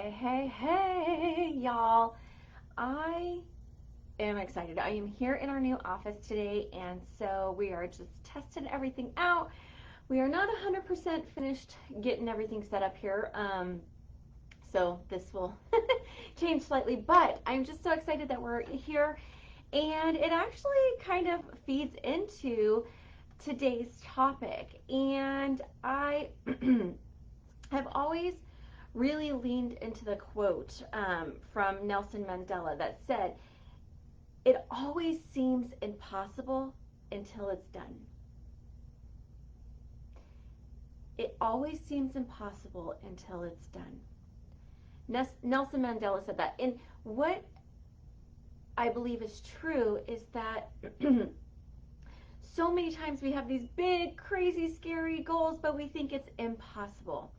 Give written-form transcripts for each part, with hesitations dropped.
Hey, y'all. I am excited. I am here in our new office today, and so we are just testing everything out. We are not 100% finished getting everything set up here, so this will change slightly, but I'm just so excited that we're here, and it actually kind of feeds into today's topic. And I have always really leaned into the quote from Nelson Mandela that said, "It always seems impossible until it's done." It always seems impossible until it's done. Nelson Mandela said that. And what I believe is true is that so many times we have these big, crazy, scary goals, but we think it's impossible.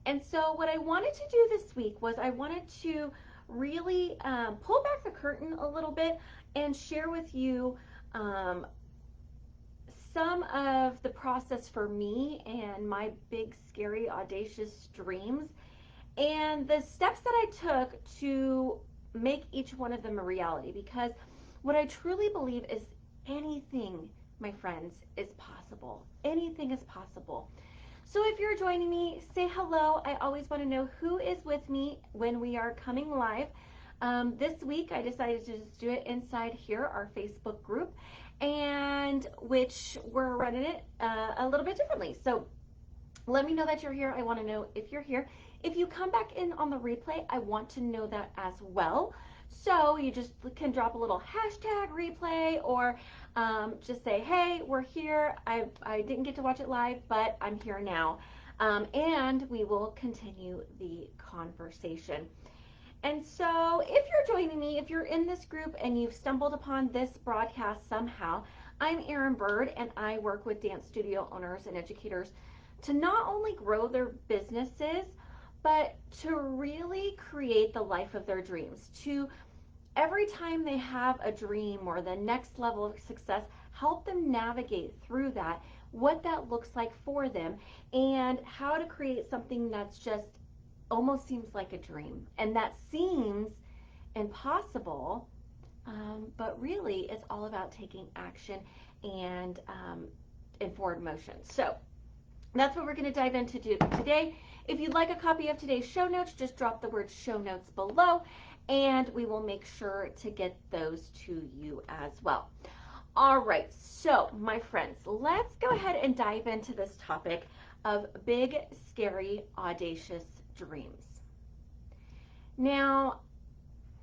And so what I wanted to do this week was I wanted to really pull back the curtain a little bit and share with you some of the process for me and my big, scary, audacious dreams and the steps that I took to make each one of them a reality. Because what I truly believe is anything, my friends, is possible. Anything is possible. So if you're joining me, say hello. I always want to know who is with me when we are coming live. This week, I decided to just do it inside here, our Facebook group, and which we're running it a little bit differently. So let me know that you're here. I want to know if you're here. If you come back in on the replay, I want to know that as well. So you just can drop a little hashtag replay, or just say, hey, we're here. I didn't get to watch it live, but I'm here now. And we will continue the conversation. And so if you're joining me, if you're in this group and you've stumbled upon this broadcast somehow, I'm Erin Bird, and I work with dance studio owners and educators to not only grow their businesses, but to really create the life of their dreams. To every time they have a dream or the next level of success, help them navigate through that, what that looks like for them, and how to create something that's just almost seems like a dream. And that seems impossible, but really it's all about taking action and forward motion. So that's what we're going to dive into today. If you'd like a copy of today's show notes, just drop the word show notes below, and we will make sure to get those to you as well. All right, so my friends, let's go ahead and dive into this topic of big, scary, audacious dreams. Now,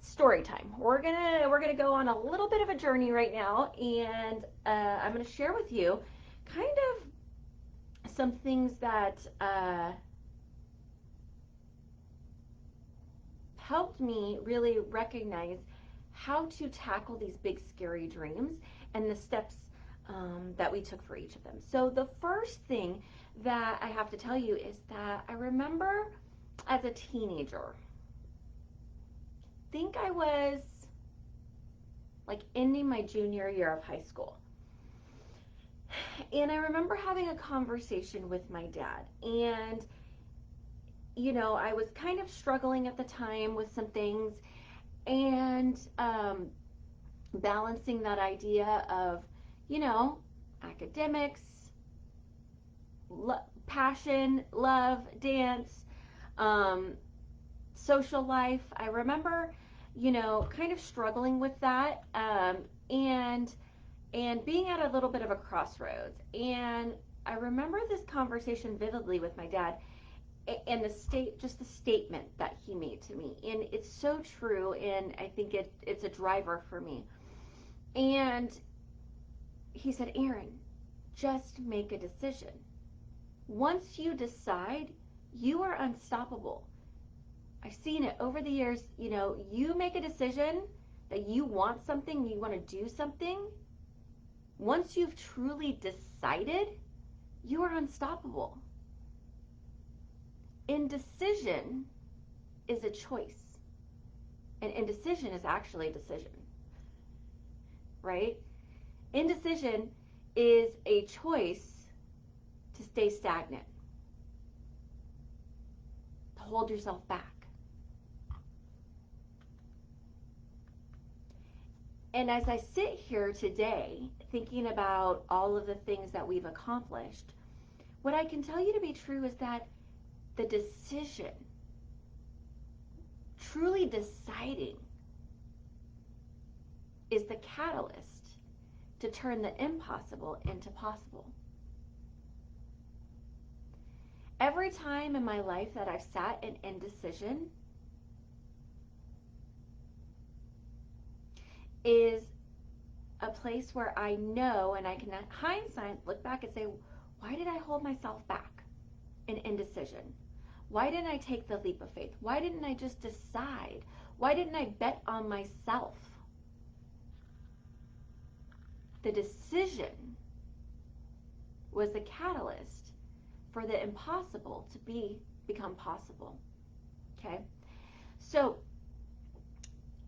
story time. We're gonna go on a little bit of a journey right now, and I'm gonna share with you kind of some things that helped me really recognize how to tackle these big, scary dreams and the steps that we took for each of them. So the first thing that I have to tell you is that I remember as a teenager, I think I was like ending my junior year of high school. And I remember having a conversation with my dad, and you know, I was kind of struggling at the time with some things, and balancing that idea of, you know, academics, passion, love, dance, social life. I remember, you know, kind of struggling with that, and being at a little bit of a crossroads. And I remember this conversation vividly with my dad, and just the statement that he made to me. And it's so true, and I think it's a driver for me. And he said, Erin, just make a decision. Once you decide, you are unstoppable. I've seen it over the years. You know, you make a decision that you want something, you want to do something. Once you've truly decided, you are unstoppable. Indecision is a choice, and indecision is actually a decision, right? Indecision is a choice to stay stagnant, to hold yourself back. And as I sit here today thinking about all of the things that we've accomplished, what I can tell you to be true is that the decision, truly deciding, is the catalyst to turn the impossible into possible. Every time in my life that I've sat in indecision is a place where I know, and I can, in hindsight, look back and say, why did I hold myself back in indecision? Why didn't I take the leap of faith? Why didn't I just decide? Why didn't I bet on myself? The decision was the catalyst for the impossible to become possible. Okay? So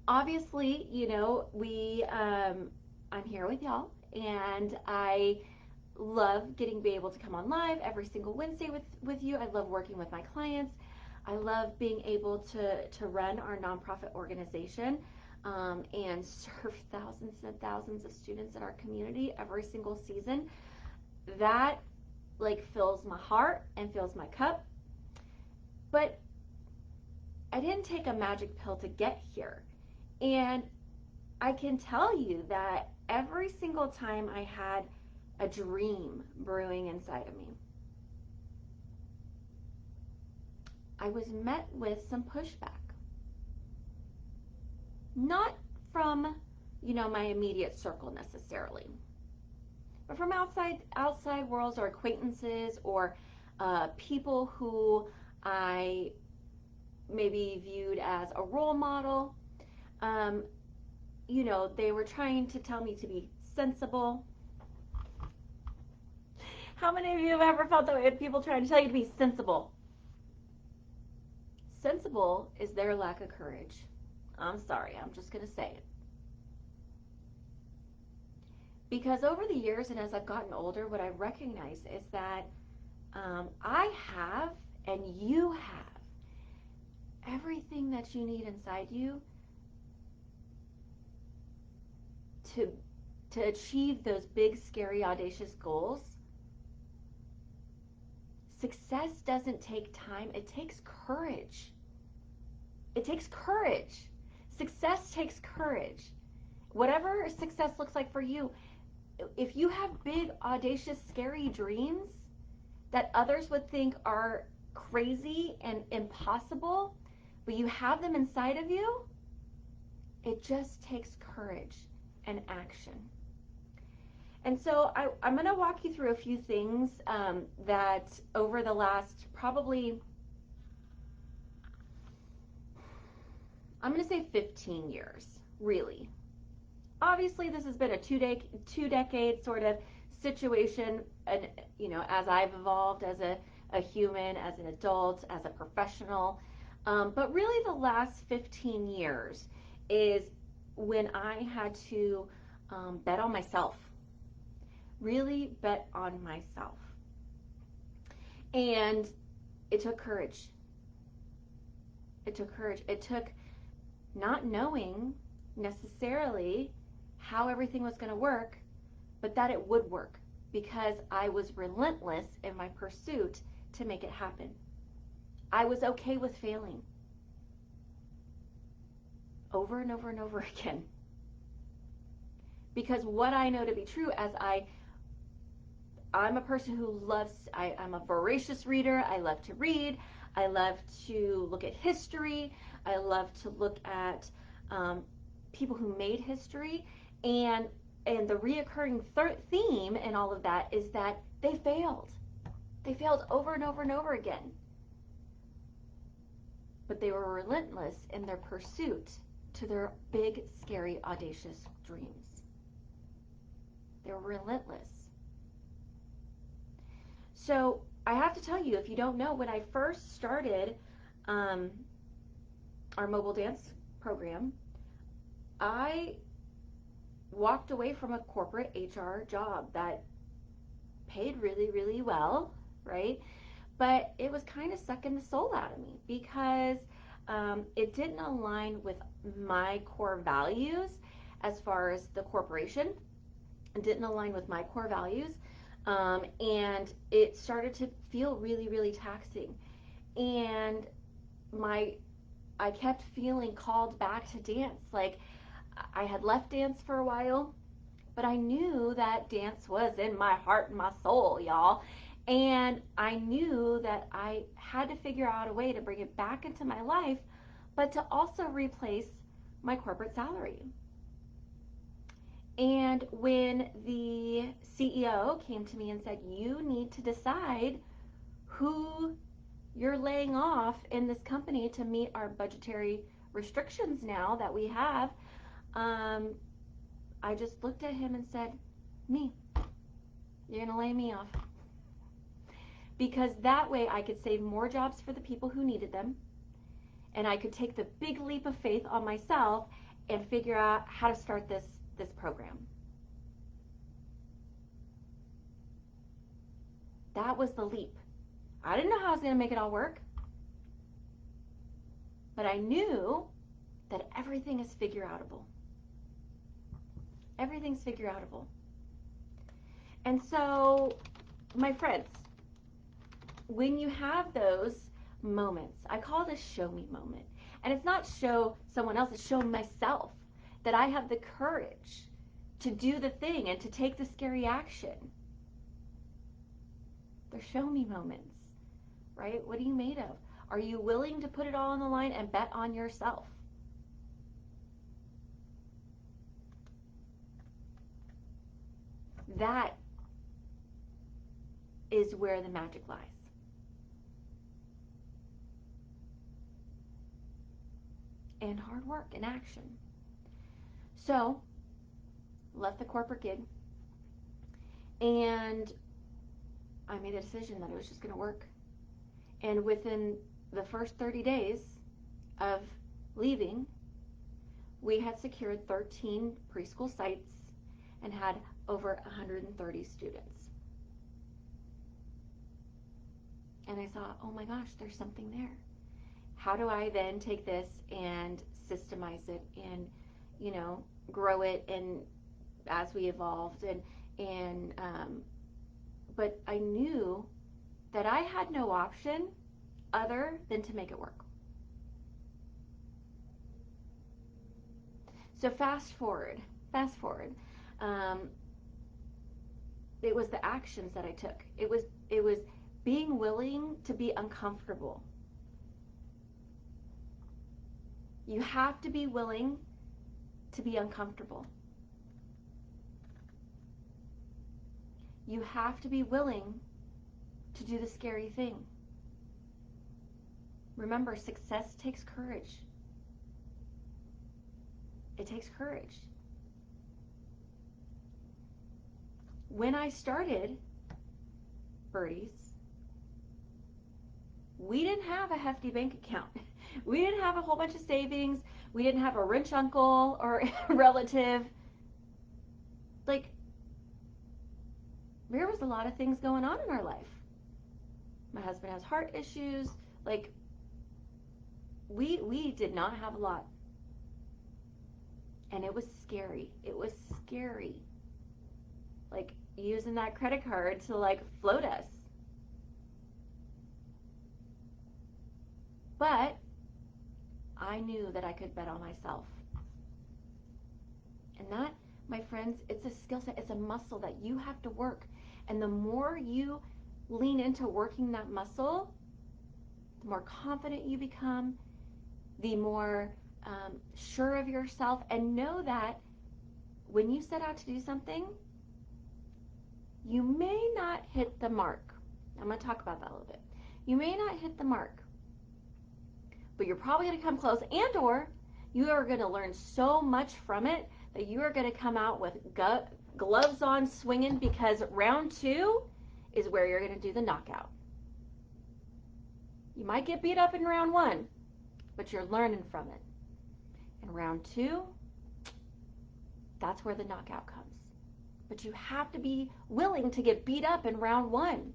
obviously, I'm here with y'all, and I love getting to be able to come on live every single Wednesday with you. I love working with my clients. I love being able to run our nonprofit organization and serve thousands and thousands of students in our community every single season. That fills my heart and fills my cup. But I didn't take a magic pill to get here. And I can tell you that every single time I had a dream brewing inside of me, I was met with some pushback. Not from, my immediate circle necessarily, but from outside worlds or acquaintances or people who I maybe viewed as a role model. They were trying to tell me to be sensible. How many of you have ever felt that way with people trying to tell you to be sensible? Sensible is their lack of courage. I'm sorry, I'm just going to say it. Because over the years and as I've gotten older, what I recognize is that I have and you have everything that you need inside you to achieve those big, scary, audacious goals. Success doesn't take time. It takes courage. It takes courage. Success takes courage. Whatever success looks like for you, if you have big, audacious, scary dreams that others would think are crazy and impossible, but you have them inside of you, it just takes courage and action. And so I'm going to walk you through a few things that over the last probably, I'm going to say 15 years, really. Obviously, this has been a two-decade sort of situation, and as I've evolved as a human, as an adult, as a professional. But really, the last 15 years is when I had to bet on myself. Really bet on myself. And it took courage. It took courage. It took not knowing necessarily how everything was going to work, but that it would work because I was relentless in my pursuit to make it happen. I was okay with failing over and over and over again. Because what I know to be true, as I'm a person who I'm a voracious reader. I love to read. I love to look at history. I love to look at people who made history. And the reoccurring theme in all of that is that they failed. They failed over and over and over again. But they were relentless in their pursuit to their big, scary, audacious dreams. They were relentless. So I have to tell you, if you don't know, when I first started our mobile dance program, I walked away from a corporate HR job that paid really, really well, right? But it was kind of sucking the soul out of me because it didn't align with my core values as far as the corporation. It didn't align with my core values. And it started to feel really, really taxing. And I kept feeling called back to dance. Like, I had left dance for a while, but I knew that dance was in my heart and my soul, y'all. And I knew that I had to figure out a way to bring it back into my life, but to also replace my corporate salary. And when the CEO came to me and said, you need to decide who you're laying off in this company to meet our budgetary restrictions now that we have, I just looked at him and said, me. You're going to lay me off. Because that way I could save more jobs for the people who needed them, and I could take the big leap of faith on myself and figure out how to start this program. That was the leap. I didn't know how I was going to make it all work, but I knew that everything is figure outable. Everything's figure outable. And so, my friends, when you have those moments, I call it a show me moment. And it's not show someone else, it's show myself that I have the courage to do the thing and to take the scary action. They're show me moments, right? What are you made of? Are you willing to put it all on the line and bet on yourself? That is where the magic lies. And hard work and action. So, left the corporate gig, and I made a decision that it was just going to work. And within the first 30 days of leaving, we had secured 13 preschool sites and had over 130 students. And I thought, oh my gosh, there's something there. How do I then take this and systemize it and, grow it, and as we evolved, but I knew that I had no option other than to make it work. So fast forward, it was the actions that I took. It was being willing to be uncomfortable. You have to be willing to be uncomfortable. You have to be willing to do the scary thing. Remember, success takes courage. It takes courage. When I started Birdies, we didn't have a hefty bank account. We didn't have a whole bunch of savings. We didn't have a rich uncle or relative. Like, there was a lot of things going on in our life. My husband has heart issues. Like, we did not have a lot. And it was scary. It was scary. Like, using that credit card to, like, float us. But I knew that I could bet on myself. And that, my friends, it's a skill set. It's a muscle that you have to work. And the more you lean into working that muscle, the more confident you become, the more sure of yourself. And know that when you set out to do something, you may not hit the mark. I'm going to talk about that a little bit. You may not hit the mark, but you're probably going to come close, and or you are going to learn so much from it that you are going to come out with gloves on swinging, because round 2 is where you're going to do the knockout. You might get beat up in round 1, but you're learning from it. In round 2, that's where the knockout comes. But you have to be willing to get beat up in round 1.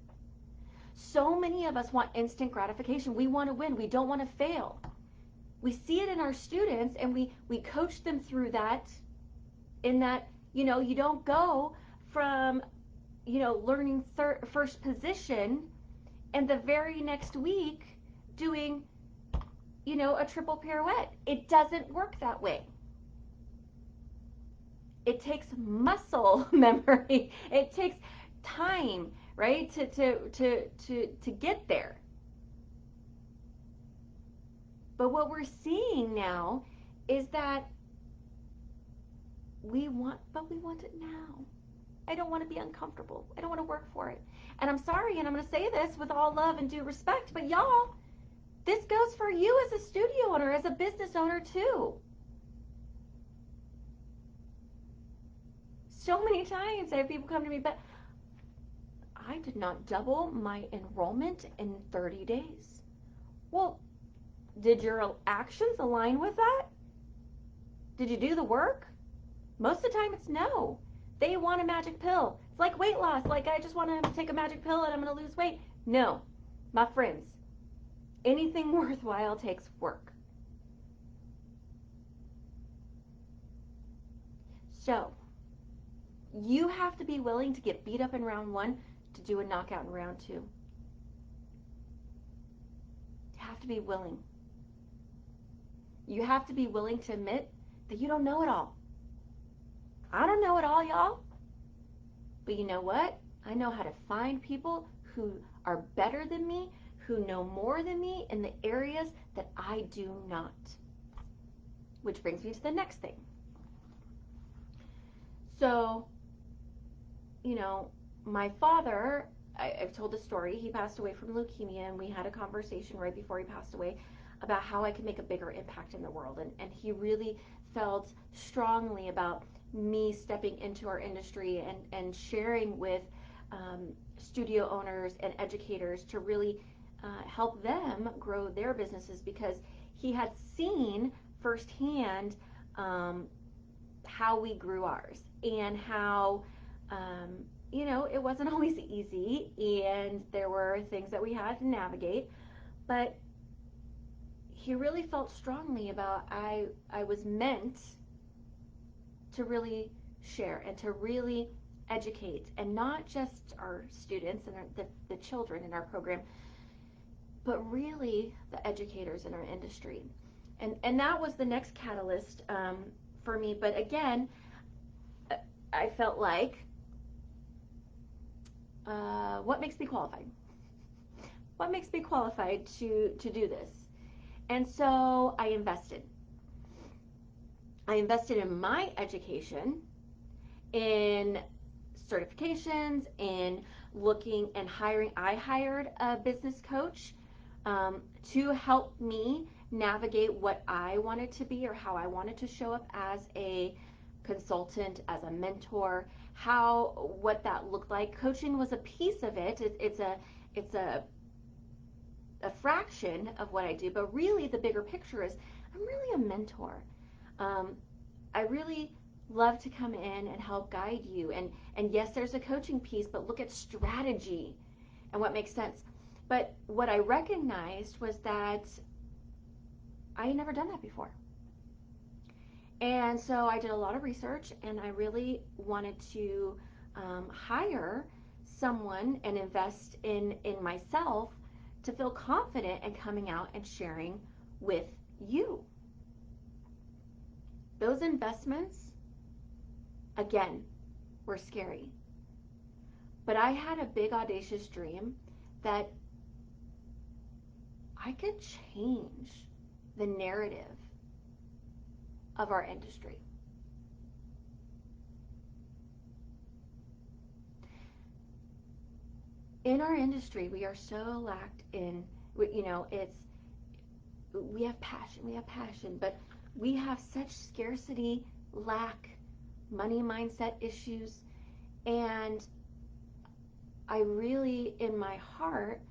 So many of us want instant gratification. We want to win. We don't want to fail. We see it in our students, and we coach them through that in that, you don't go from, learning first position and the very next week doing, a triple pirouette. It doesn't work that way. It takes muscle memory. It takes time, right, to get there. But what we're seeing now is that we want it now. I don't want to be uncomfortable. I don't want to work for it. And I'm sorry, and I'm going to say this with all love and due respect, but y'all, this goes for you as a studio owner, as a business owner too. So many times I have people come to me, but I did not double my enrollment in 30 days. Well, did your actions align with that? Did you do the work? Most of the time it's no. They want a magic pill. It's like weight loss. Like, I just want to take a magic pill and I'm going to lose weight. No, my friends, anything worthwhile takes work. So, you have to be willing to get beat up in round 1 to do a knockout in round 2. You have to be willing. You have to be willing to admit that you don't know it all. I don't know it all, y'all. But you know what? I know how to find people who are better than me, who know more than me in the areas that I do not. Which brings me to the next thing. So, my father, I've told the story, he passed away from leukemia, and we had a conversation right before he passed away about how I could make a bigger impact in the world. And he really felt strongly about me stepping into our industry and sharing with studio owners and educators to really help them grow their businesses, because he had seen firsthand how we grew ours and how it wasn't always easy, and there were things that we had to navigate, but he really felt strongly about I was meant to really share and to really educate, and not just our students and the children in our program, but really the educators in our industry. And that was the next catalyst for me. But again, I felt like, what makes me qualified? What makes me qualified to do this? And so I invested. I invested in my education, in certifications, in looking and hiring. I hired a business coach to help me navigate what I wanted to be, or how I wanted to show up as a consultant, as a mentor, what that looked like. Coaching was a piece of it. It's a fraction of what I do, but really the bigger picture is I'm really a mentor. I really love to come in and help guide you. And yes, there's a coaching piece, but look at strategy and what makes sense. But what I recognized was that I had never done that before. And so I did a lot of research, and I really wanted to hire someone and invest in myself to feel confident in coming out and sharing with you. Those investments, again, were scary. But I had a big audacious dream that I could change the narrative of our industry. In our industry, we are so lacked in, we have passion, but we have such scarcity, lack, money mindset issues, and I really, in my heart,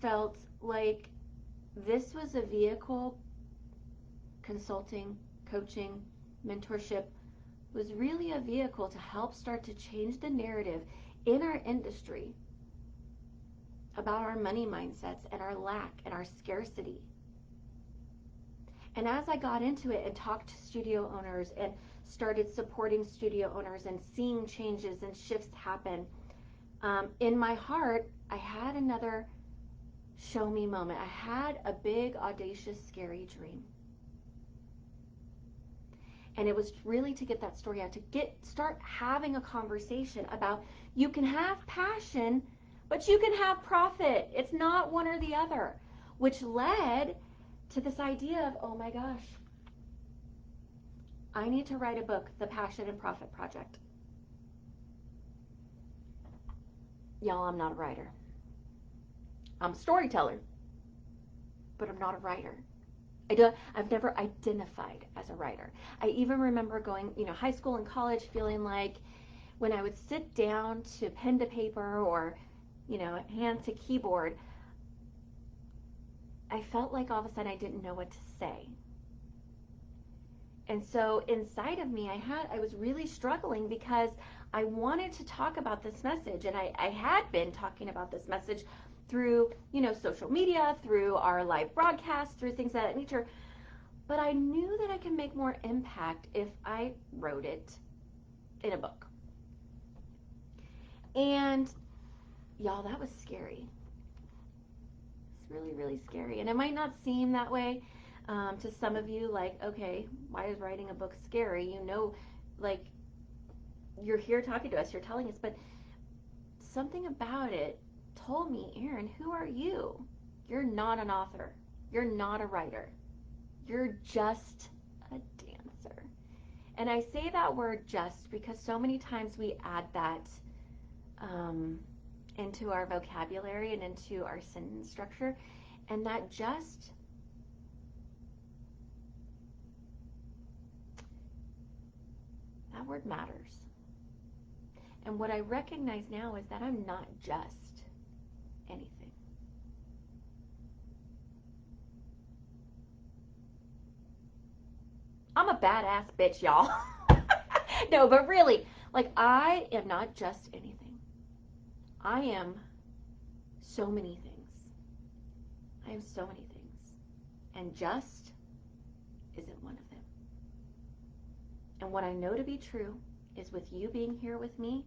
felt like this was a vehicle. Consulting, coaching, mentorship was really a vehicle to help start to change the narrative in our industry about our money mindsets and our lack and our scarcity. And as I got into it and talked to studio owners and started supporting studio owners and seeing changes and shifts happen, in my heart, I had another show me moment. I had a big, audacious, scary dream. And it was really to get that story out, to start having a conversation about, you can have passion, but you can have profit. It's not one or the other, which led to this idea of, oh my gosh, I need to write a book, The Passion and Profit Project. Y'all, I'm not a writer. I'm a storyteller, but I'm not a writer. I've never identified as a writer. I even remember going, high school and college, feeling like when I would sit down to pen to paper or, hand to keyboard, I felt like all of a sudden I didn't know what to say. And so inside of me, I was really struggling because I wanted to talk about this message, and I had been talking about this message through, social media, through our live broadcasts, through things of that nature. But I knew that I could make more impact if I wrote it in a book. And y'all, that was scary. It's really, really scary. And it might not seem that way to some of you, like, okay, why is writing a book scary? Like, you're here talking to us, you're telling us, but something about it told me, Erin, who are you? You're not an author. You're not a writer. You're just a dancer. And I say that word just because so many times we add that into our vocabulary and into our sentence structure. And that that word matters. And what I recognize now is that I'm not just anything. I'm a badass bitch, y'all. No, but really, like, I am not just anything. I am so many things. I am so many things. And just isn't one of them. And what I know to be true is, with you being here with me,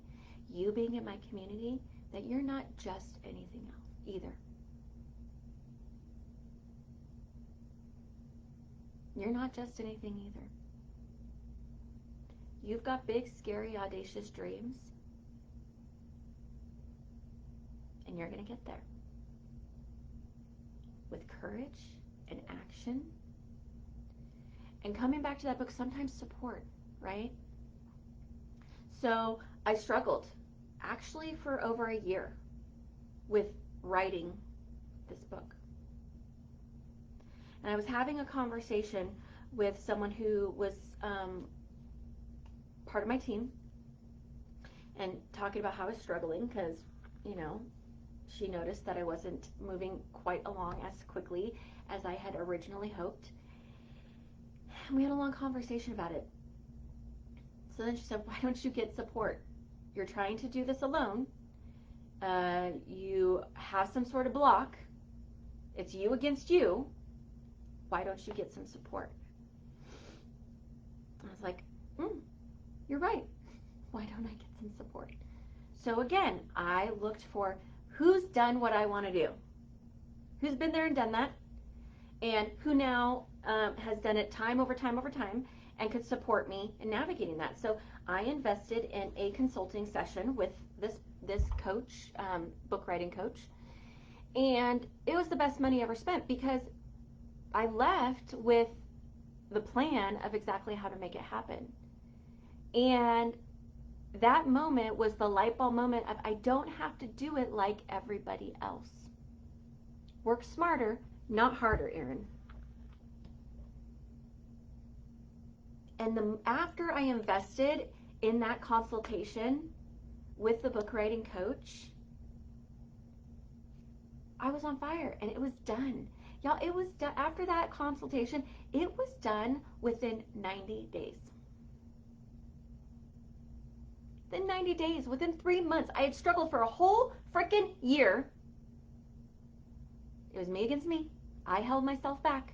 you being in my community, that you're not just anything else either. You're not just anything either. You've got big, scary, audacious dreams, and you're going to get there with courage and action. And coming back to that book, sometimes support, right? So I struggled actually for over a year with writing this book. And I was having a conversation with someone who was part of my team, and talking about how I was struggling because, she noticed that I wasn't moving quite along as quickly as I had originally hoped. And we had a long conversation about it. So then she said, why don't you get support? You're trying to do this alone. You have some sort of block. It's you against you. Why don't you get some support? I was like, you're right. Why don't I get some support? So again, I looked for who's done what I want to do, who's been there and done that, and who now has done it time over time over time and could support me in navigating that. So I invested in a consulting session with this coach, book writing coach, and it was the best money ever spent because I left with the plan of exactly how to make it happen. And that moment was the light bulb moment of, I don't have to do it like everybody else. Work smarter, not harder, Erin. And after I invested in that consultation with the book writing coach, I was on fire, and it was done. Y'all, it was done. After that consultation, it was done within 90 days. Within 90 days, within 3 months. I had struggled for a whole freaking year. It was me against me. I held myself back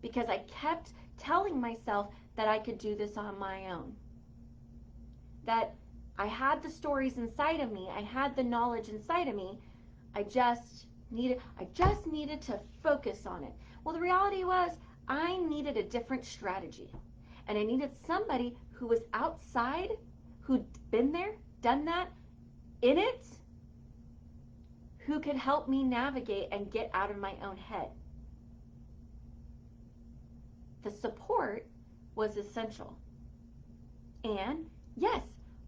because I kept telling myself that I could do this on my own. That I had the stories inside of me, I had the knowledge inside of me. I just needed to focus on it. Well, the reality was I needed a different strategy. And I needed somebody who was outside, who'd been there, done that, in it, who could help me navigate and get out of my own head. The support was essential. And yes,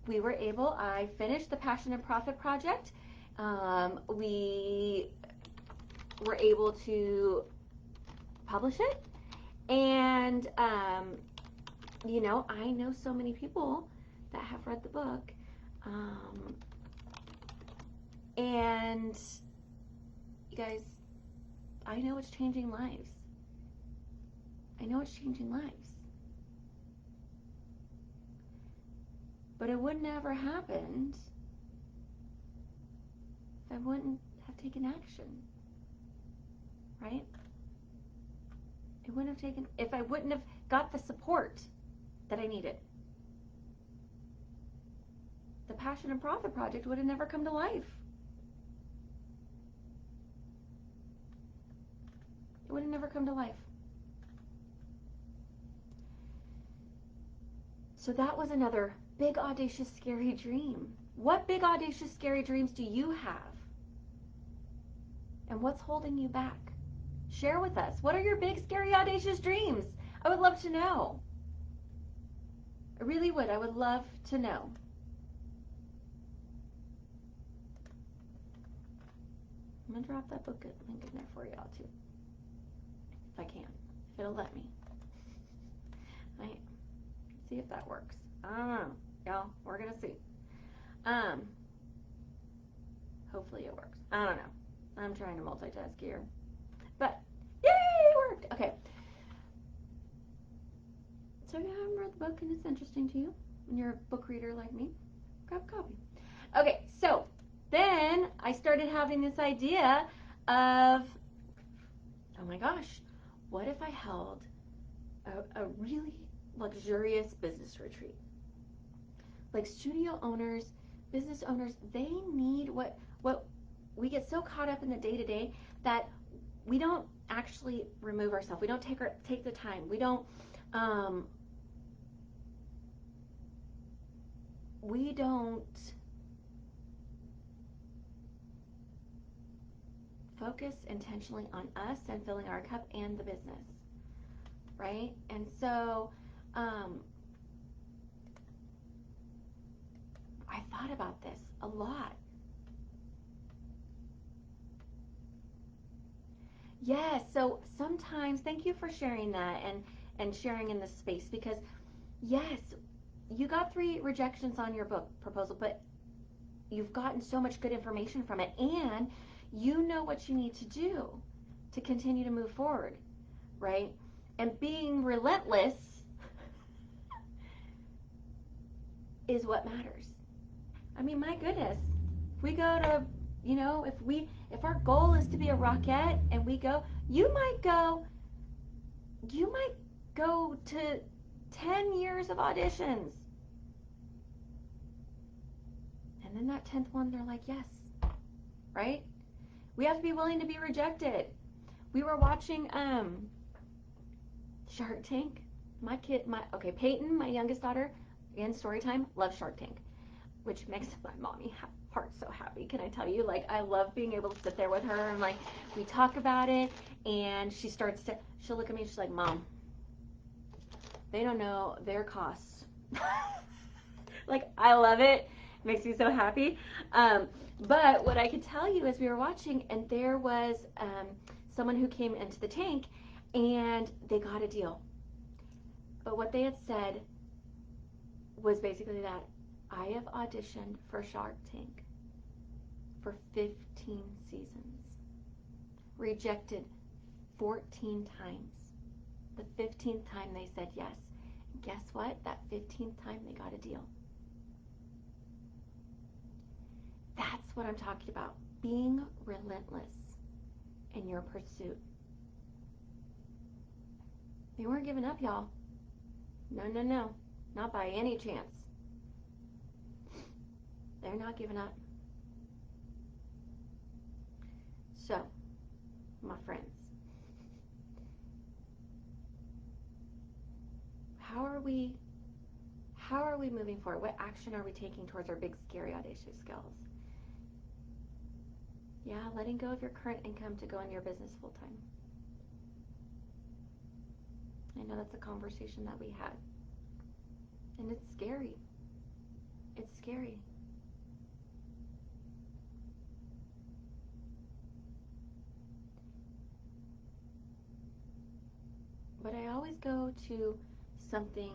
I finished the Passion and Profit project. We were able to publish it. And, I know so many people that have read the book. And you guys, I know it's changing lives. I know it's changing lives. But it wouldn't have ever happened if I wouldn't have taken action. Right? If I wouldn't have got the support that I needed. The Passion and Profit project would have never come to life. It would have never come to life. So that was another big, audacious, scary dream. What big, audacious, scary dreams do you have? And what's holding you back? Share with us. What are your big, scary, audacious dreams? I would love to know. I really would. I would love to know. I'm going to drop that book link in there for y'all too. If I can. If it'll let me. Right. See if that works. I don't know. Y'all, we're going to see. Hopefully it works. I don't know. I'm trying to multitask here. But, yay, it worked. Okay. So if you haven't read the book and it's interesting to you, and you're a book reader like me, grab a copy. Okay, so then I started having this idea of, oh my gosh, what if I held a really luxurious business retreat? Like studio owners, business owners, they need what we get so caught up in the day-to-day that we don't actually remove ourselves. We don't take the time. We don't focus intentionally on us and filling our cup and the business, right? And so I thought about this a lot. Yes, so sometimes, thank you for sharing that and sharing in this space, because yes, you got 3 rejections on your book proposal, but you've gotten so much good information from it, and you know what you need to do to continue to move forward, right? And being relentless is what matters. I mean, my goodness, if we go to, if our goal is to be a rockette and we go, you might go to 10 years of auditions. And then that 10th one, they're like, yes, right? We have to be willing to be rejected. We were watching Shark Tank. Peyton, my youngest daughter, in story time, loves Shark Tank, which makes my mommy heart so happy. Can I tell you? Like, I love being able to sit there with her and like we talk about it, and she'll look at me and she's like, Mom, they don't know their costs. Like, I love it. It makes me so happy. But what I could tell you is we were watching, and there was someone who came into the tank, and they got a deal. But what they had said was basically that I have auditioned for Shark Tank for 15 seasons, rejected 14 times. The 15th time they said yes. And guess what? That 15th time they got a deal. That's what I'm talking about. Being relentless in your pursuit. They weren't giving up, y'all. No, no, no. Not by any chance. They're not giving up. So, my friends, how are we moving forward? What action are we taking towards our big, scary, audacious goals? Yeah, letting go of your current income to go in your business full time. I know that's a conversation that we had. And it's scary. It's scary. But I always go to something,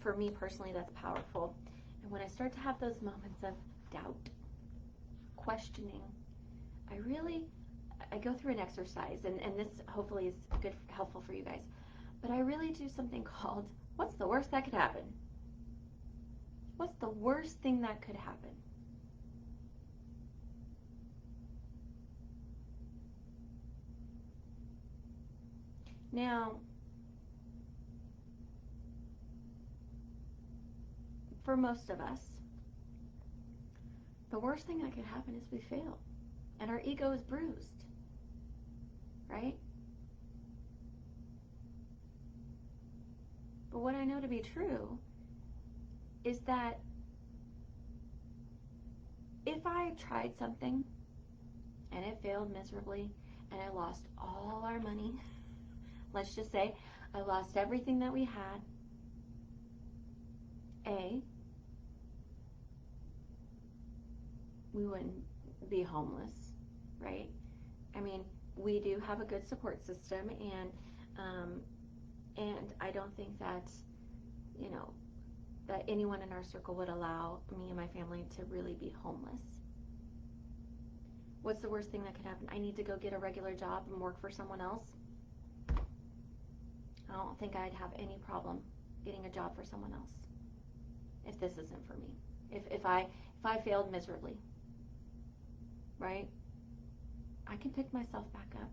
for me personally, that's powerful. And when I start to have those moments of doubt, questioning, I go through an exercise, and this hopefully is good, helpful for you guys. But I really do something called, what's the worst that could happen? What's the worst thing that could happen? Now, for most of us, the worst thing that could happen is we fail and our ego is bruised, right? But what I know to be true is that if I tried something and it failed miserably and I lost all our money, let's just say I lost everything that we had, we wouldn't be homeless, right? I mean, we do have a good support system, and I don't think that, you know, that anyone in our circle would allow me and my family to really be homeless. What's the worst thing that could happen? I need to go get a regular job and work for someone else. I don't think I'd have any problem getting a job for someone else if this isn't for me. If I failed miserably, right? I can pick myself back up.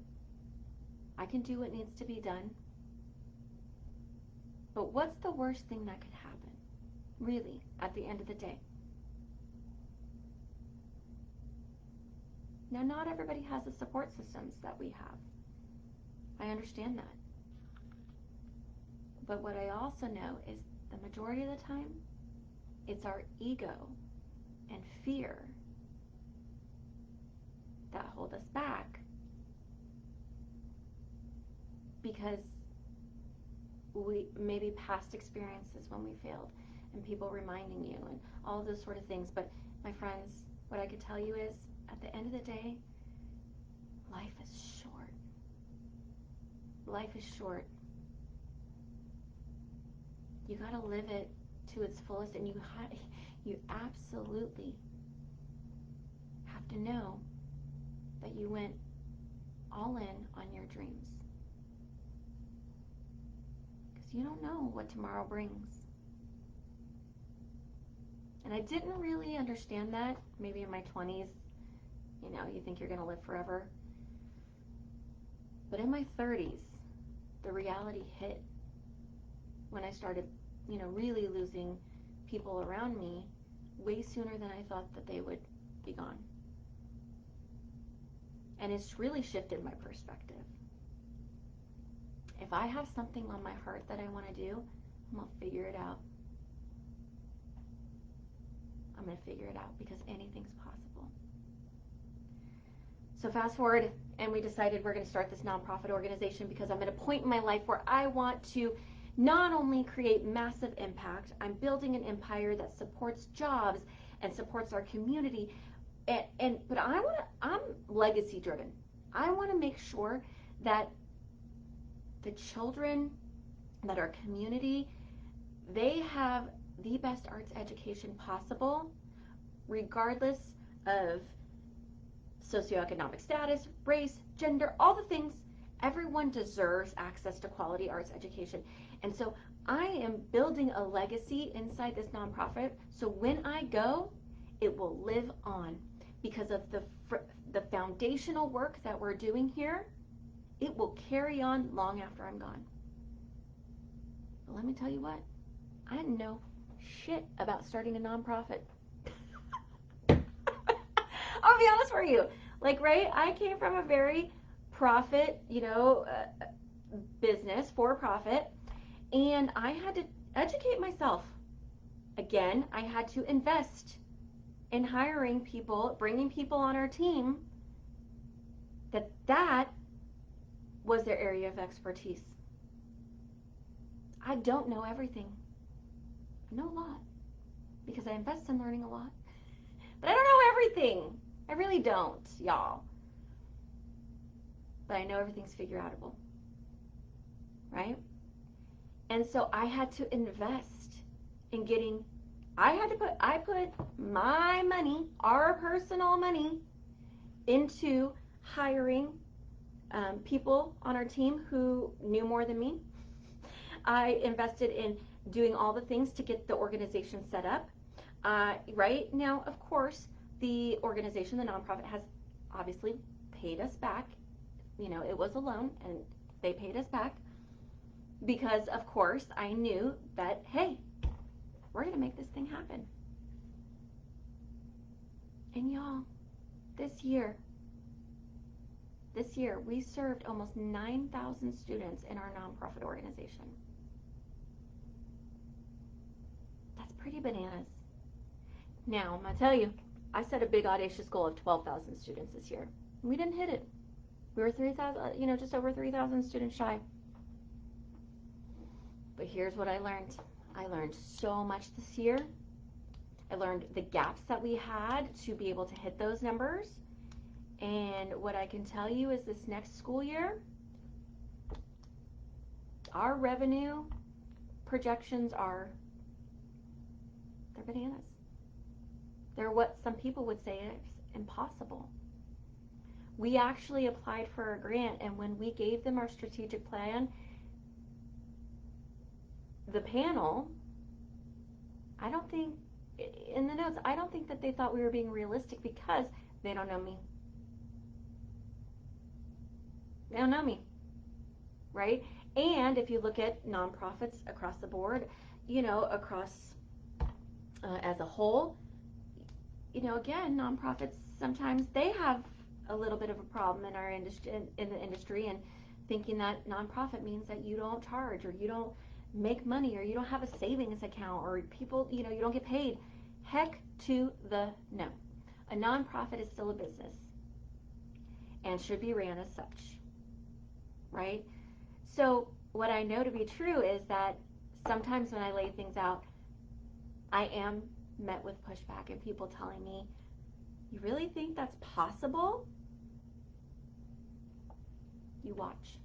I can do what needs to be done. But what's the worst thing that could happen, really, at the end of the day? Now, not everybody has the support systems that we have. I understand that. But what I also know is the majority of the time, it's our ego and fear that hold us back, because we maybe past experiences when we failed and people reminding you and all those sort of things. But my friends, what I could tell you is, at the end of the day, life is short. Life is short. You got to live it to its fullest, and you absolutely have to know that you went all in on your dreams, because you don't know what tomorrow brings. And I didn't really understand that maybe in my 20s. You know, you think you're going to live forever. But in my 30s, the reality hit when I started, you know, really losing people around me way sooner than I thought that they would be gone. And it's really shifted my perspective. If I have something on my heart that I want to do, I'm going to figure it out. I'm going to figure it out, because anything's possible. So fast forward, and we decided we're going to start this nonprofit organization because I'm at a point in my life where I want to not only create massive impact, I'm building an empire that supports jobs and supports our community, but I'm legacy driven. I want to make sure that the children, that our community, they have the best arts education possible, regardless of socioeconomic status, race, gender, all the things. Everyone deserves access to quality arts education. And so I am building a legacy inside this nonprofit, so when I go, it will live on, because of the foundational work that we're doing here. It will carry on long after I'm gone. But let me tell you what, I didn't know shit about starting a nonprofit. I'll be honest with you. Like, right, I came from a very profit, business, for profit, and I had to educate myself. Again, I had to invest in hiring people, bringing people on our team that was their area of expertise. I don't know everything. I know a lot because I invest in learning a lot. But I don't know everything. I really don't, y'all. But I know everything's figure outable. Right? And so I had to invest in getting, I put my money, our personal money, into hiring people on our team who knew more than me. I invested in doing all the things to get the organization set up. Right now, of course, the organization, the nonprofit, has obviously paid us back. It was a loan, and they paid us back because, of course, I knew that, hey, we're going to make this thing happen. And y'all, this year, we served almost 9,000 students in our nonprofit organization. That's pretty bananas. Now, I'm going to tell you, I set a big audacious goal of 12,000 students this year. We didn't hit it. We were 3,000, just over 3,000 students shy. But here's what I learned. I learned so much this year. I learned the gaps that we had to be able to hit those numbers. And what I can tell you is this next school year, our revenue projections they're bananas. They're what some people would say is impossible. We actually applied for a grant, and when we gave them our strategic plan, the panel, I don't think, in the notes, I don't think that they thought we were being realistic because they don't know me. They don't know me, right? And if you look at nonprofits across the board, across as a whole, again, nonprofits, sometimes they have a little bit of a problem in our industry, in the industry, and thinking that nonprofit means that you don't charge, or you don't make money, or you don't have a savings account, or people, you don't get paid. Heck to the no. A nonprofit is still a business and should be ran as such, right? So what I know to be true is that sometimes when I lay things out, I am met with pushback and people telling me, you really think that's possible? You watch.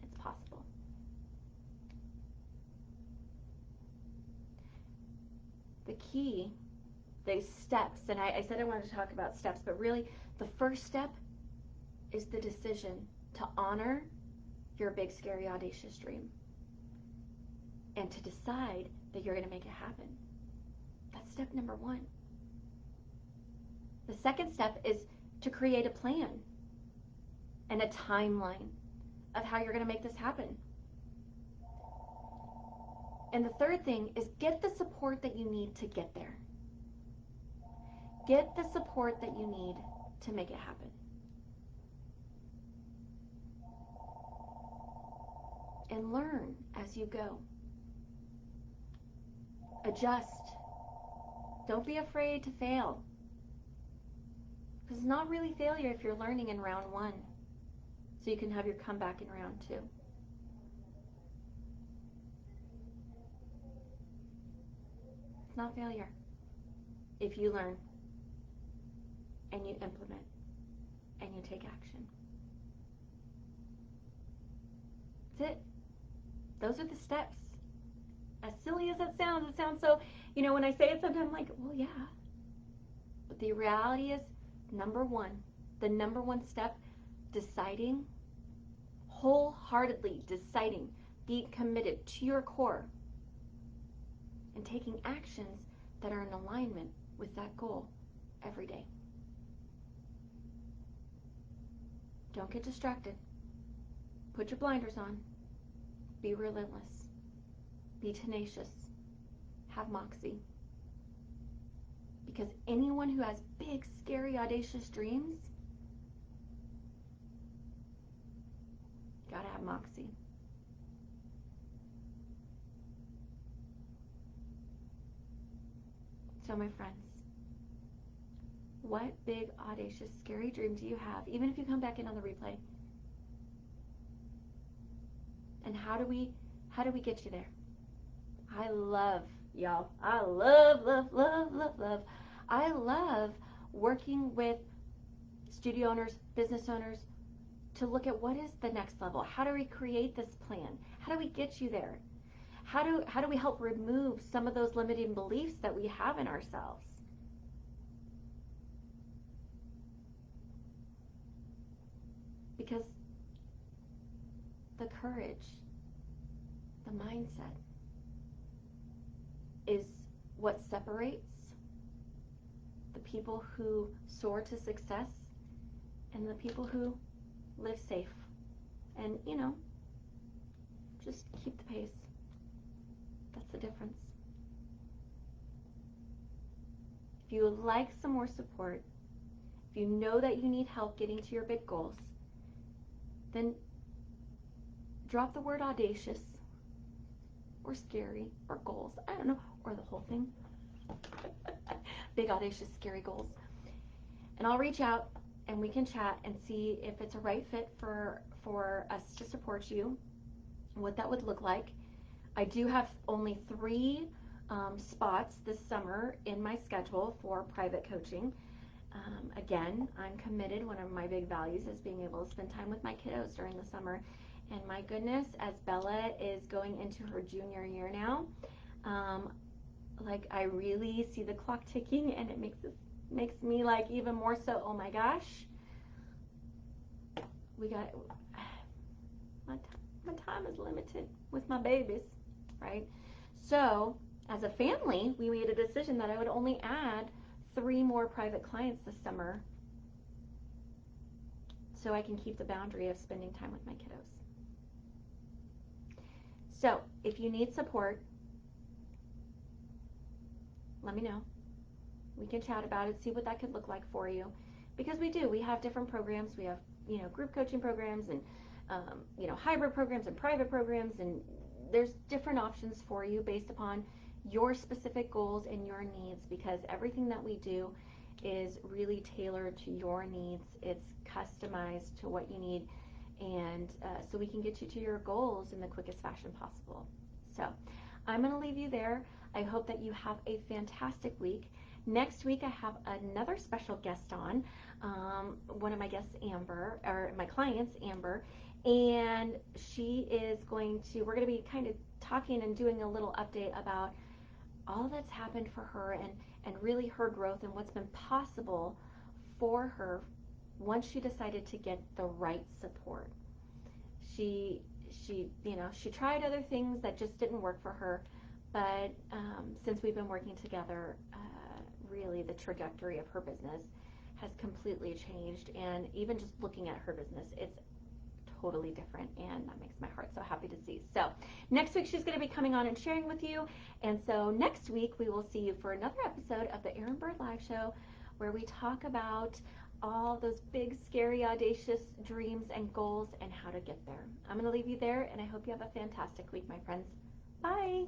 It's possible. The key, the steps, and I said I wanted to talk about steps, but really the first step is the decision to honor your big, scary, audacious dream and to decide that you're going to make it happen. That's step number one. The second step is to create a plan and a timeline of how you're going to make this happen. And the third thing is get the support that you need to get there. Get the support that you need to make it happen. And learn as you go. Adjust. Don't be afraid to fail. Because it's not really failure if you're learning in round one, so you can have your comeback in round two. It's not failure if you learn and you implement and you take action. That's it. Those are the steps. As silly as it sounds so, when I say it sometimes I'm like, well, yeah. But the reality is, the number one step, deciding, wholeheartedly deciding, being committed to your core, and taking actions that are in alignment with that goal every day. Don't get distracted. Put your blinders on. Be relentless. Be tenacious. Have moxie. Because anyone who has big, scary, audacious dreams, gotta have moxie. So, my friends, what big, audacious, scary dream do you have? Even if you come back in on the replay. And how do we get you there? I love, y'all. I love, love, love, love, love. I love working with studio owners, business owners, to look at what is the next level. How do we create this plan? How do we get you there? How do we help remove some of those limiting beliefs that we have in ourselves? Because the courage, the mindset is what separates the people who soar to success and the people who live safe and, just keep the pace. That's the difference. If you would like some more support, if you know that you need help getting to your big goals, then drop the word audacious or scary or goals. I don't know, or the whole thing. Big, audacious, scary goals. And I'll reach out and we can chat and see if it's a right fit for us to support you, what that would look like. I do have only 3 spots this summer in my schedule for private coaching. Again, I'm committed. One of my big values is being able to spend time with my kiddos during the summer. And my goodness, as Bella is going into her junior year now, I really see the clock ticking, and it makes me even more so, oh my gosh, my time is limited with my babies, right? So as a family, we made a decision that I would only add 3 more private clients this summer so I can keep the boundary of spending time with my kiddos. So if you need support, let me know. We can chat about it, see what that could look like for you. Because we have different programs. We have, group coaching programs and, hybrid programs and private programs. And there's different options for you based upon your specific goals and your needs, because everything that we do is really tailored to your needs. It's customized to what you need. And so we can get you to your goals in the quickest fashion possible. So I'm going to leave you there. I hope that you have a fantastic week. Next week, I have another special guest on, one of my guests, Amber, or my clients, Amber, and we're going to be kind of talking and doing a little update about all that's happened for her and really her growth and what's been possible for her once she decided to get the right support. She tried other things that just didn't work for her, but since we've been working together, really the trajectory of her business has completely changed. And even just looking at her business, it's totally different, and that makes my heart so happy to see. So next week she's going to be coming on and sharing with you. And so next week we will see you for another episode of the Erin Bird Live Show, where we talk about all those big, scary, audacious dreams and goals and how to get there. I'm going to leave you there, and I hope you have a fantastic week, my friends. Bye.